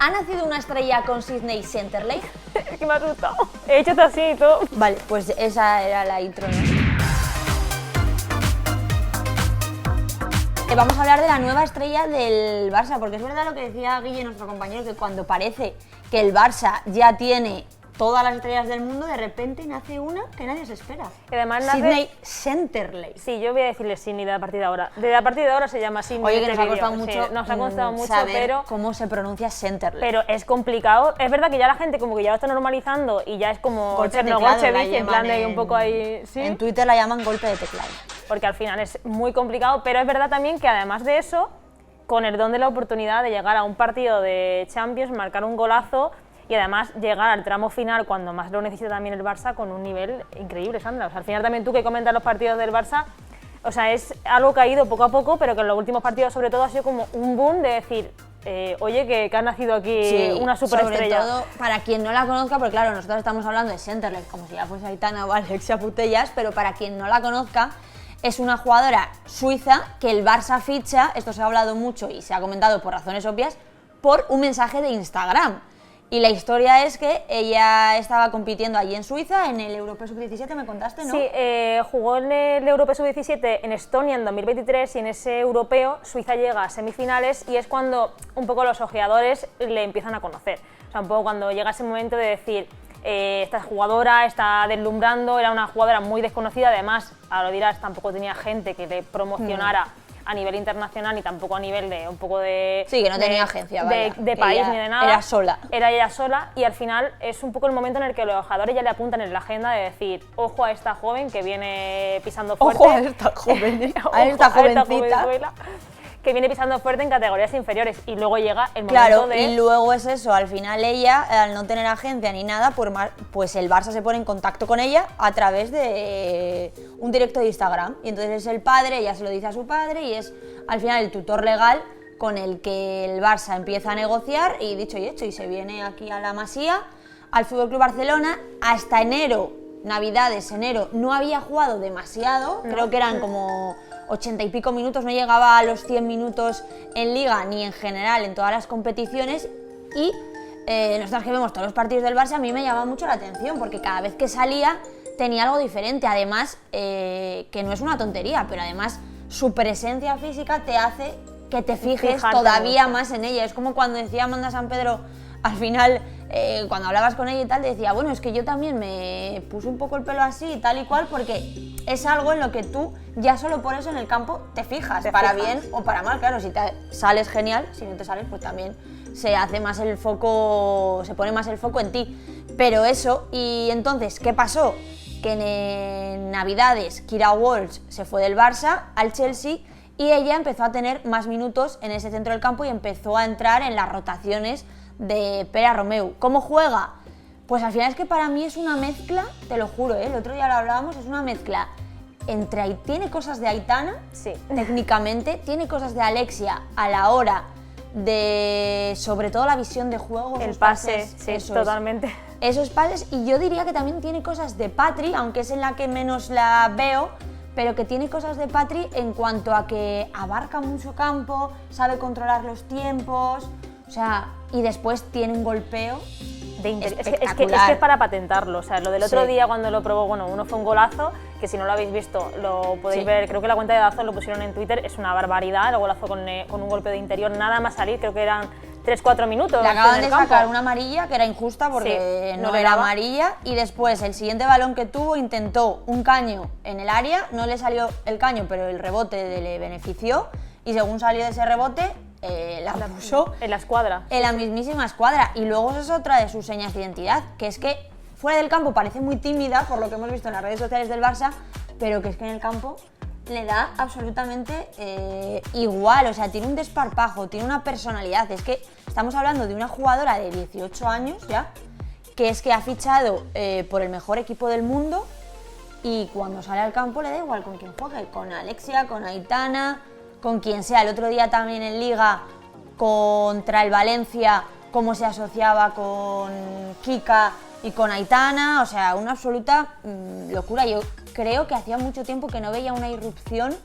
¿Ha nacido una estrella con Sydney Centerlake? Es que me ha asustado. He hecho esto así y todo. Vale, pues esa era la intro, ¿no? Vamos a hablar de la nueva estrella del Barça, porque es verdad lo que decía Guille, nuestro compañero, que cuando parece que el Barça ya tiene todas las estrellas del mundo, de repente nace una que nadie se espera. Y además nace... Sydney Centerlake. Sí, yo voy a decirle Sydney de a partir de ahora. De a partir de ahora se llama Sydney. Oye, que este nos ha costado vídeo. mucho, Sí, nos ha costado mucho, saber pero... cómo se pronuncia Centerlake. Pero es complicado. Es verdad que ya la gente como que ya lo está normalizando y ya es como Golpe de teclado, la Chernogochevich, en plan de llaman un poco ahí... ¿sí? En Twitter la llaman golpe de teclado. Porque al final es muy complicado, pero es verdad también que además de eso, con el don de la oportunidad de llegar a un partido de Champions, marcar un golazo y además llegar al tramo final cuando más lo necesita también el Barça con un nivel increíble, Sandra. O sea, al final también tú que comentas los partidos del Barça, o sea, es algo que ha ido poco a poco, pero que en los últimos partidos sobre todo ha sido como un boom de decir, oye, que ha nacido aquí una superestrella. Sobre todo para quien no la conozca, porque claro, nosotros estamos hablando de Centerlake como si ya fuese Aitana o Alexia Putellas, pero para quien no la conozca, es una jugadora suiza que el Barça ficha, esto se ha hablado mucho y se ha comentado por razones obvias, por un mensaje de Instagram. Y la historia es que ella estaba compitiendo allí en Suiza, en el Europeo Sub-17, me contaste, ¿no? Sí, jugó en el Europeo Sub-17 en Estonia en 2023 y en ese europeo Suiza llega a semifinales y es cuando un poco los ojeadores le empiezan a conocer. O sea, un poco cuando llega ese momento de decir, esta jugadora está deslumbrando, era una jugadora muy desconocida, además, ahora lo dirás, tampoco tenía gente que le promocionara a nivel internacional y tampoco a nivel de un poco de... Sí, que no tenía agencia, vaya. De país ni de nada. Era sola. Era ella sola y al final es un poco el momento en el que los ojadores ya le apuntan en la agenda de decir, ojo a esta joven que viene pisando fuerte. Ojo a esta joven, a esta jovencita. Que viene pisando fuerte en categorías inferiores y luego llega el momento claro, de... y luego es eso, al final ella, al no tener agencia ni nada, pues el Barça se pone en contacto con ella a través de un directo de Instagram. Y entonces es el padre, ella se lo dice a su padre y es al final el tutor legal con el que el Barça empieza a negociar y dicho y hecho, y se viene aquí a la Masía, al FC Barcelona, hasta enero, Navidades, enero, no había jugado demasiado, creo que eran como 80 y pico minutos, no llegaba a los 100 minutos en Liga ni en general en todas las competiciones y nosotros que vemos todos los partidos del Barça a mí me llama mucho la atención porque cada vez que salía tenía algo diferente, además que no es una tontería, pero además su presencia física te hace que te fijes Fijarte todavía mucho. más en ella, es como cuando decía Amanda San Pedro al final, cuando hablabas con ella y tal, te decía, bueno, es que yo también me puse un poco el pelo así y tal y cual, porque es algo en lo que tú ya solo por eso en el campo te fijas, para bien o para mal, claro, si te sales genial, si no te sales pues también se hace más el foco, se pone más el foco en ti, pero eso, y entonces, ¿qué pasó? Que en Navidades Kira Walsh se fue del Barça al Chelsea y ella empezó a tener más minutos en ese centro del campo y empezó a entrar en las rotaciones de Pere Romeu. ¿Cómo juega? Pues al final es que para mí es una mezcla, te lo juro, el otro día lo hablábamos, es una mezcla entre, tiene cosas de Aitana, Sí. técnicamente, tiene cosas de Alexia a la hora de, sobre todo la visión de juego, El esos pase, pases, sí, eso totalmente. es. Esos pases, y yo diría que también tiene cosas de Patri, aunque es en la que menos la veo, pero que tiene cosas de Patri en cuanto a que abarca mucho campo, sabe controlar los tiempos, o sea, y después tiene un golpeo Es que es para patentarlo, o sea, lo del otro día cuando lo probó, bueno, uno fue un golazo, que si no lo habéis visto lo podéis ver, creo que la cuenta de Dazón lo pusieron en Twitter, es una barbaridad, el golazo con un golpe de interior, nada más salir, creo que eran 3-4 minutos. Le acaban en de el campo. sacar una amarilla que era injusta porque Sí, no no era daba. amarilla, y después el siguiente balón que tuvo intentó un caño en el área, no le salió el caño pero el rebote le benefició y según salió de ese rebote la puso En la escuadra. en la mismísima escuadra. Y luego esa es otra de sus señas de identidad, que es que fuera del campo parece muy tímida por lo que hemos visto en las redes sociales del Barça, pero que es que en el campo le da absolutamente igual, o sea, tiene un desparpajo, tiene una personalidad. Es que estamos hablando de una jugadora de 18 años ya, que es que ha fichado por el mejor equipo del mundo y cuando sale al campo le da igual con quién juegue, con Alexia, con Aitana, con quien sea. El otro día también en Liga contra el Valencia, cómo se asociaba con Kika y con Aitana, o sea, una absoluta locura. Yo creo que hacía mucho tiempo que no veía una irrupción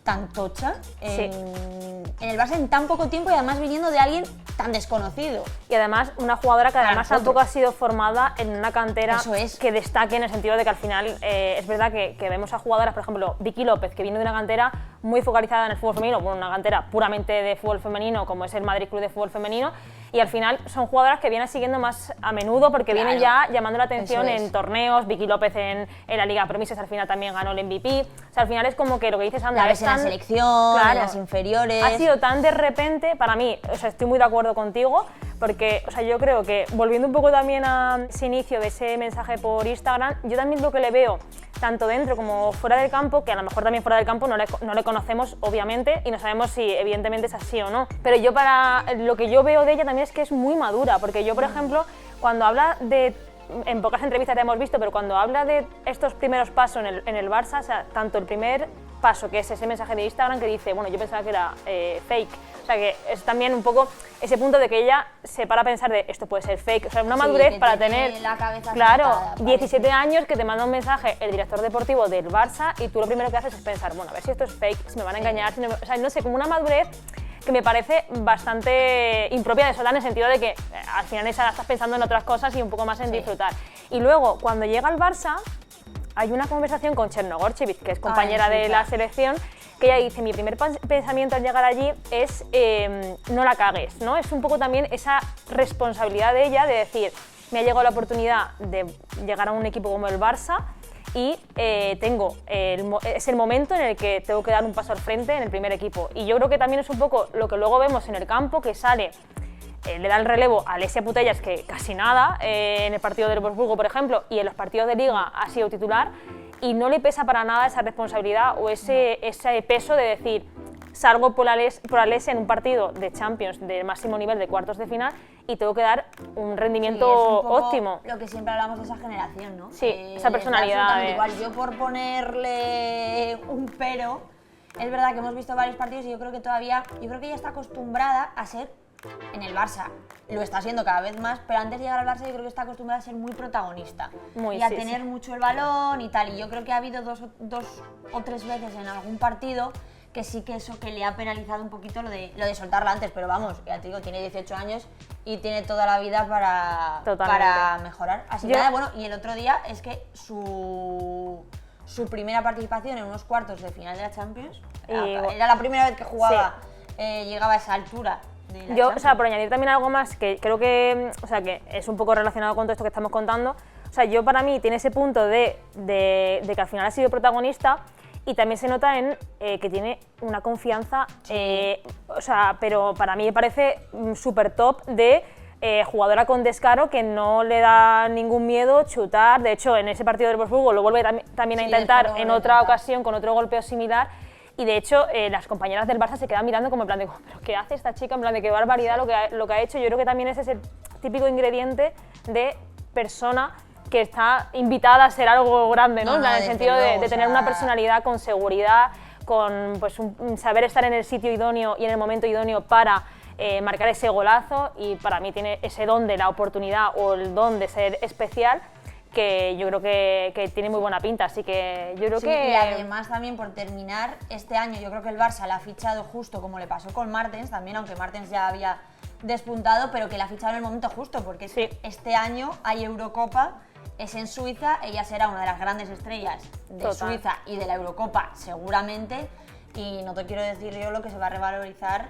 tan tocha en el Barça en tan poco tiempo y además viniendo de alguien tan desconocido. Y además una jugadora que además tampoco ha sido formada en una cantera que destaque, en el sentido de que al final es verdad que vemos a jugadoras, por ejemplo Vicky López, que viene de una cantera muy focalizada en el fútbol femenino, bueno, una cantera puramente de fútbol femenino como es el Madrid Club de Fútbol Femenino, y al final son jugadoras que vienen siguiendo más a menudo porque vienen ya llamando la atención en torneos. Vicky López en la Liga Promises al final también ganó el MVP. O sea, al final es como que lo que dices, Sandra, la ves en la selección, en las inferiores. Ha sido tan de repente, para mí, o sea, estoy muy de acuerdo contigo, porque o sea, yo creo que, volviendo un poco también a ese inicio de ese mensaje por Instagram, yo también lo que le veo, tanto dentro como fuera del campo, que a lo mejor también fuera del campo no le conocemos, obviamente, y no sabemos si evidentemente es así o no. Pero yo, para lo que yo veo de ella también es que es muy madura, porque yo, por ejemplo, cuando habla de, en pocas entrevistas te hemos visto, pero cuando habla de estos primeros pasos en el Barça, o sea, tanto el primer paso, que es ese mensaje de Instagram que dice, bueno, yo pensaba que era fake, o sea, que es también un poco ese punto de que ella se para a pensar de esto puede ser fake, o sea, una madurez para tener, la cabeza claro, sentada, 17 años, que te manda un mensaje el director deportivo del Barça y tú lo primero que haces es pensar, bueno, a ver si esto es fake, si me van a engañar, si no, o sea, no sé, como una madurez que me parece bastante impropia de Solán, en el sentido de que al final esa estás pensando en otras cosas y un poco más en disfrutar. Y luego, cuando llega al Barça, hay una conversación con Chernogorchevich, que es compañera de la selección, que ella dice, mi primer pensamiento al llegar allí es no la cagues, ¿no? Es un poco también esa responsabilidad de ella de decir, me ha llegado la oportunidad de llegar a un equipo como el Barça y es el momento en el que tengo que dar un paso al frente en el primer equipo. Y yo creo que también es un poco lo que luego vemos en el campo, que sale, le da el relevo a Alessia Putellas, que casi nada, en el partido del Wolfsburgo, por ejemplo, y en los partidos de Liga ha sido titular, y no le pesa para nada esa responsabilidad o ese peso de decir, salgo por Alessia en un partido de Champions de máximo nivel de cuartos de final y tengo que dar un rendimiento óptimo. Lo que siempre hablamos de esa generación, ¿no? Sí, esa personalidad. Igual, yo por ponerle un pero, es verdad que hemos visto varios partidos y yo creo que ella está acostumbrada a ser, en el Barça lo está siendo cada vez más, pero antes de llegar al Barça yo creo que está acostumbrada a ser muy protagonista y a tener mucho el balón y tal, y yo creo que ha habido dos o tres veces en algún partido que sí que eso que le ha penalizado un poquito lo de soltarla antes, pero vamos, ya te digo, tiene 18 años y tiene toda la vida para mejorar. Así que nada, bueno, y el otro día es que su primera participación en unos cuartos de final de la Champions, era la primera vez que jugaba, llegaba a esa altura. Yo, o sea, por añadir también algo más que creo que, o sea, que es un poco relacionado con todo esto que estamos contando, o sea, yo para mí tiene ese punto de que al final ha sido protagonista. Y también se nota en que tiene una confianza, o sea, pero para mí me parece súper top de jugadora con descaro, que no le da ningún miedo chutar. De hecho, en ese partido del Wolfsburgo lo vuelve también a intentar en otra ocasión con otro golpeo similar. Y de hecho, las compañeras del Barça se quedan mirando como en plan de, ¿pero qué hace esta chica? En plan de qué barbaridad lo que ha hecho. Yo creo que también ese es el típico ingrediente de persona que está invitada a ser algo grande, ¿no? En el sentido de tener una personalidad con seguridad, con pues, un saber estar en el sitio idóneo y en el momento idóneo para marcar ese golazo, y para mí tiene ese don de la oportunidad o el don de ser especial, que yo creo que tiene muy buena pinta, así que yo creo que... Y además también, por terminar, este año yo creo que el Barça la ha fichado justo como le pasó con Martens también, aunque Martens ya había despuntado, pero que la ha fichado en el momento justo, porque este año hay Eurocopa, es en Suiza, ella será una de las grandes estrellas de Suiza y de la Eurocopa seguramente, y no te quiero decir yo lo que se va a revalorizar,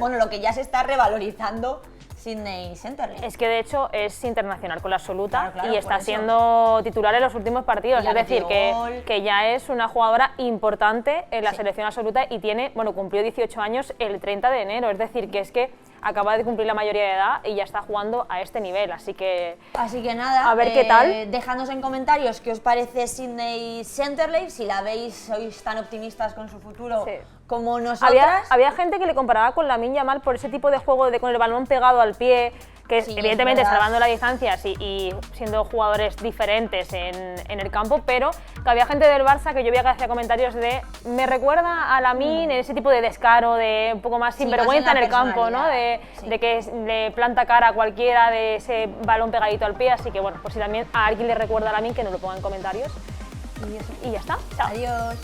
bueno, lo que ya se está revalorizando Sydney Centerley. Es que de hecho es internacional con la absoluta, claro, y está siendo titular en los últimos partidos, es decir, que ya es una jugadora importante en la selección absoluta y tiene, bueno, cumplió 18 años el 30 de enero, es decir, que es que acaba de cumplir la mayoría de edad y ya está jugando a este nivel, así que nada, a ver qué tal. Dejadnos en comentarios qué os parece Sydney Centerley, si la veis, sois tan optimistas con su futuro como nosotras. Había gente que le comparaba con Lamine Yamal por ese tipo de juego con el balón pegado al pie, que evidentemente salvando las distancias y siendo jugadores diferentes en el campo, pero que había gente del Barça que yo veía que hacía comentarios de me recuerda a Lamine en ese tipo de descaro, de un poco más sinvergüenza en el campo, ¿no? De que le planta cara a cualquiera de ese balón pegadito al pie, así que bueno, pues si también a alguien le recuerda a Lamine, que nos lo ponga en comentarios. Y ya está. Chao. Adiós.